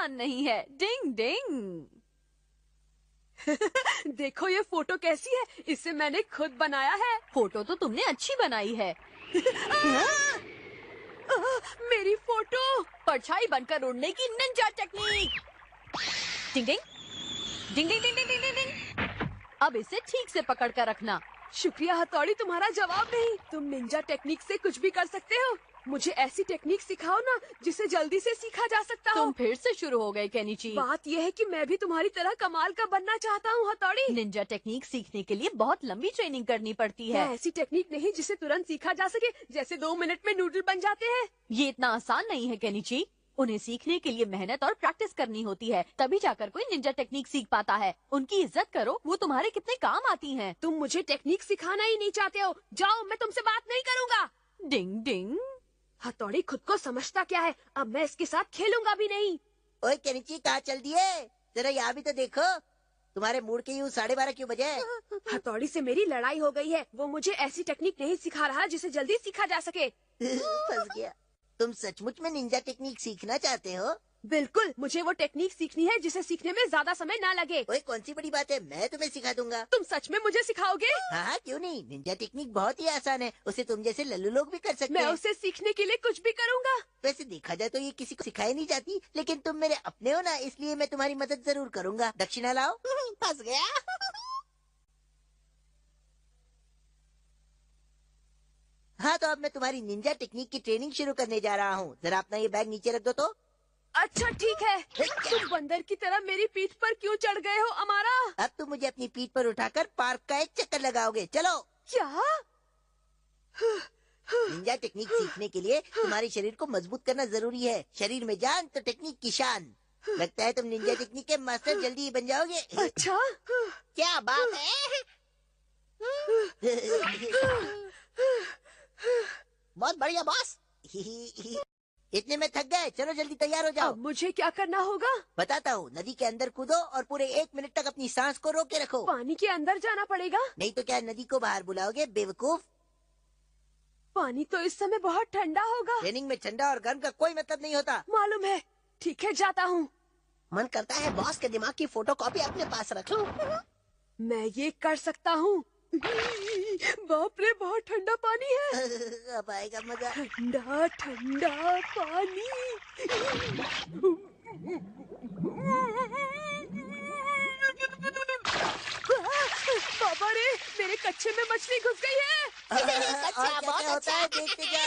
आसान नहीं है। डिंग डिंग। देखो ये फोटो कैसी है, इसे मैंने खुद बनाया है। फोटो तो तुमने अच्छी बनाई है। मेरी फोटो। परछाई बनकर उड़ने की निंजा टेक्निक। डिंग डिंग डिंग डिंग डिंग डिंग डिंग डिंग। अब इसे ठीक से पकड़ कर रखना। शुक्रिया हथौड़ी, तुम्हारा जवाब नहीं। तुम निंजा टेक्निक से कुछ भी कर सकते हो। मुझे ऐसी टेक्निक सिखाओ ना जिसे जल्दी से सीखा जा सकता हो। तुम फिर से शुरू हो गए केनिची। बात यह है कि मैं भी तुम्हारी तरह कमाल का बनना चाहता हूँ हथौड़ी। निंजा टेक्निक सीखने के लिए बहुत लंबी ट्रेनिंग करनी पड़ती है। मैं ऐसी टेक्निक नहीं जिसे तुरंत सीखा जा सके, जैसे 2 मिनट में नूडल बन जाते हैं। ये इतना आसान नहीं है केनिची। उन्हें सीखने के लिए मेहनत और प्रैक्टिस करनी होती है, तभी जाकर कोई निंजा टेक्निक सीख पाता है। उनकी इज्जत करो, वो तुम्हारे कितने काम आती हैं। तुम मुझे टेक्निक सिखाना ही नहीं चाहते हो। जाओ, मैं तुमसे बात नहीं करूँगा। डिंग डिंग। हथौड़ी खुद को समझता क्या है, अब मैं इसके साथ खेलूंगा भी नहीं। ओए केनिची, कहाँ चल दिए? जरा यहाँ भी तो देखो। तुम्हारे मूड के यूं 12:30 क्यों बजे? हथौड़ी से मेरी लड़ाई हो गई है। वो मुझे ऐसी टेक्निक नहीं सिखा रहा जिसे जल्दी सीखा जा सके। फंस गया। तुम सचमुच में निंजा टेक्निक सीखना चाहते हो? बिल्कुल, मुझे वो टेक्निक सीखनी है जिसे सीखने में ज्यादा समय ना लगे। ओए कौन सी बड़ी बात है, मैं तुम्हें सिखा दूंगा। तुम सच में मुझे सिखाओगे? हाँ, क्यों नहीं। निंजा टेक्निक बहुत ही आसान है, उसे तुम जैसे लल्लू लोग भी कर सकते मैं हैं। उसे सीखने के लिए कुछ भी करूँगा। वैसे देखा जाए तो ये किसी को सिखाई नहीं जाती, लेकिन तुम मेरे अपने हो ना, इसलिए मैं तुम्हारी मदद जरूर करूंगा। दक्षिणा लाओ। फंस गया। हाँ, तो अब मैं तुम्हारी निंजा टेक्निक की ट्रेनिंग शुरू करने जा रहा हूँ। जरा अपना ये बैग नीचे रख दो तो। अच्छा ठीक है। तुम बंदर की तरह मेरी पीठ पर क्यों चढ़ गए हो अमारा? अब तुम मुझे अपनी पीठ पर उठाकर पार्क का एक चक्कर लगाओगे। चलो। क्या? निंजा टेक्निक सीखने के लिए तुम्हारे शरीर को मजबूत करना जरूरी है। शरीर में जान तो टेक्निक की शान। लगता है तुम निंजा टेक्निक के मास्टर जल्दी ही बन जाओगे। अच्छा। क्या बात है। बहुत बढ़िया बॉस। इतने में थक गए, चलो जल्दी तैयार हो जाओ। अब मुझे क्या करना होगा? बताता हूँ। नदी के अंदर कूदो और पूरे 1 मिनट तक अपनी सांस को रोक के रखो। पानी के अंदर जाना पड़ेगा? नहीं तो क्या नदी को बाहर बुलाओगे बेवकूफ। पानी तो इस समय बहुत ठंडा होगा। ट्रेनिंग में ठंडा और गर्म का कोई मतलब नहीं होता। मालूम है। ठीक है, जाता हूँ। मन करता है बॉस के दिमाग की फोटोकॉपी अपने पास रख लूं। मैं ये कर सकता हूँ। बाप रे, बहुत ठंडा पानी है। अब आएगा मजा। ठंडा ठंडा पानी। बाबा रे, मेरे कच्चे में मछली घुस गई है। और क्या होता है देखते जा।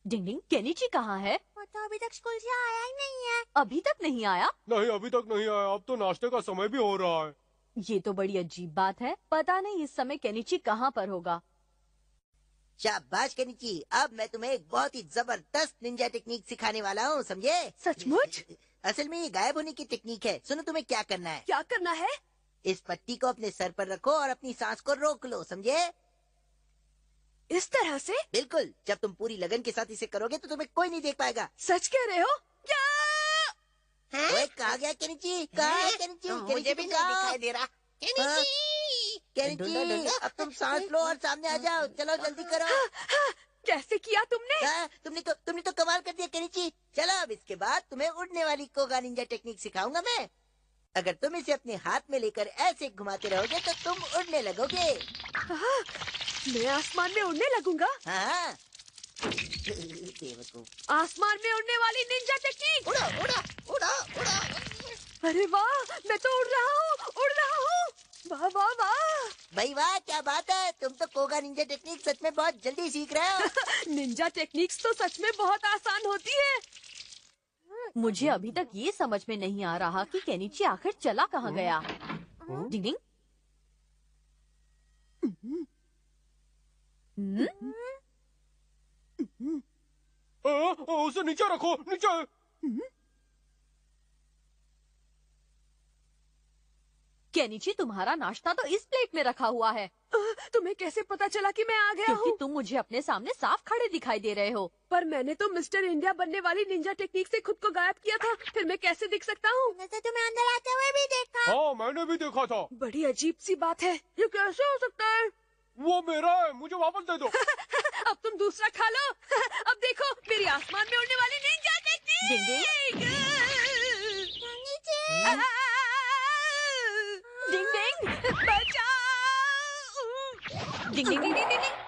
डिंग डिंग। केनिची कहाँ है? वो तो अभी तक स्कूल से आया ही नहीं है। अभी तक नहीं आया? नहीं, अभी तक नहीं आया। अब तो नाश्ते का समय भी हो रहा है। ये तो बड़ी अजीब बात है। पता नहीं इस समय केनिची कहाँ पर होगा। शाबाश केनिची, अब मैं तुम्हें एक बहुत ही जबरदस्त निंजा टेक्निक सिखाने वाला हूँ, समझे? सचमुच? असल में ये गायब होने की टेक्निक है। सुनो, तुम्हें क्या करना है। क्या करना है? इस पट्टी को अपने सर पर रखो और अपनी सांस को रोक लो, समझे? इस तरह से? बिल्कुल। जब तुम पूरी लगन के साथ इसे करोगे तो तुम्हें कोई नहीं देख पाएगा। सच कह रहे हो? क्या? ओए, कहाँ गया केनिची? कहाँ है केनिची? मुझे भी नहीं दिखाई दे रहा। केनिची, अब तुम सांस लो और सामने आ जाओ। चलो जल्दी करो। कैसे किया तुमने? तुमने तो कमाल कर दिया केनिची। चलो, अब इसके बाद तुम्हें उड़ने वाली कोगा निंजा टेक्निक सिखाऊंगा मैं। अगर तुम इसे अपने हाथ में लेकर ऐसे घुमाते रहोगे तो तुम उड़ने लगोगे। मैं आसमान में उड़ने लगूंगा। हाँ। बेवकूफ। आसमान में उड़ने वाली निंजा टेक्निक। उड़ो उड़ो उड़ो उड़ो। अरे वाह, मैं तो उड़ रहा हूँ, उड़ रहा हूँ। वाह वाह वाह। भाई वाह, क्या बात है। तुम तो कोगा निंजा टेक्निक सच में बहुत जल्दी सीख रहे हो। निंजा टेक्निक्स तो सच में बहुत आसान होती है। मुझे अभी तक ये समझ में नहीं आ रहा कि केनिची आखिर चला कहाँ गया। डिंग डिंग। उसे नीचे रखो, नीचे। केनिची, तुम्हारा नाश्ता तो इस प्लेट में रखा हुआ है। तुम्हें कैसे पता चला कि मैं आ गया क्योंकि हूँ? तुम मुझे अपने सामने साफ खड़े दिखाई दे रहे हो। पर मैंने तो मिस्टर इंडिया बनने वाली निंजा टेक्निक से खुद को गायब किया था, फिर मैं कैसे दिख सकता हूँ? मैंने तो तुम्हें अंदर आते हुए भी देखा। हाँ, मैंने भी देखा था। बड़ी अजीब सी बात है, ये कैसे हो सकता है? वो मेरा है, मुझे वापस दे दो। अब तुम दूसरा खा लो। अब देखो मेरी आसमान में उड़ने वाली निंजा टेक्निक। डिंग डिंग डिंग डिंग डिंग डिंग डिंग डिंग डिंग।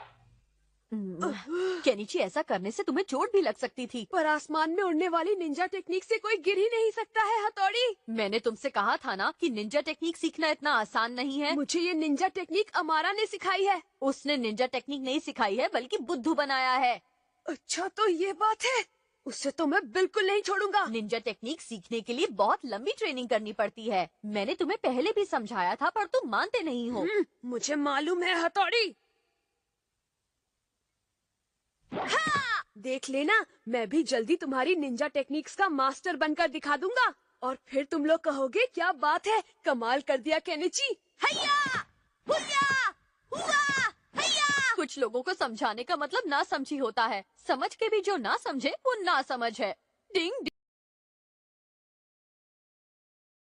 केनिची, ऐसा करने से तुम्हें चोट भी लग सकती थी। पर आसमान में उड़ने वाली निंजा टेक्निक से कोई गिर ही नहीं सकता है हथौड़ी। मैंने तुमसे कहा था ना कि निंजा टेक्निक सीखना इतना आसान नहीं है। मुझे ये निंजा टेक्निक अमारा ने सिखाई है। उसने निंजा टेक्निक नहीं सिखाई है बल्कि बुद्धू बनाया है। अच्छा तो ये बात है, उससे तो मैं बिल्कुल नहीं छोड़ूंगा। निंजा टेक्निक सीखने के लिए बहुत लंबी ट्रेनिंग करनी पड़ती है। मैंने तुम्हें पहले भी समझाया था पर तुम मानते नहीं हो। मुझे मालूम है हथौड़ी। हाँ! देख लेना, मैं भी जल्दी तुम्हारी निंजा टेक्निक्स का मास्टर बनकर दिखा दूंगा और फिर तुम लोग कहोगे क्या बात है, कमाल कर दिया केनिची। हैया! हुया! हुआ! हैया! कुछ लोगों को समझाने का मतलब ना समझी होता है। समझ के भी जो ना समझे वो ना समझ है। डिंग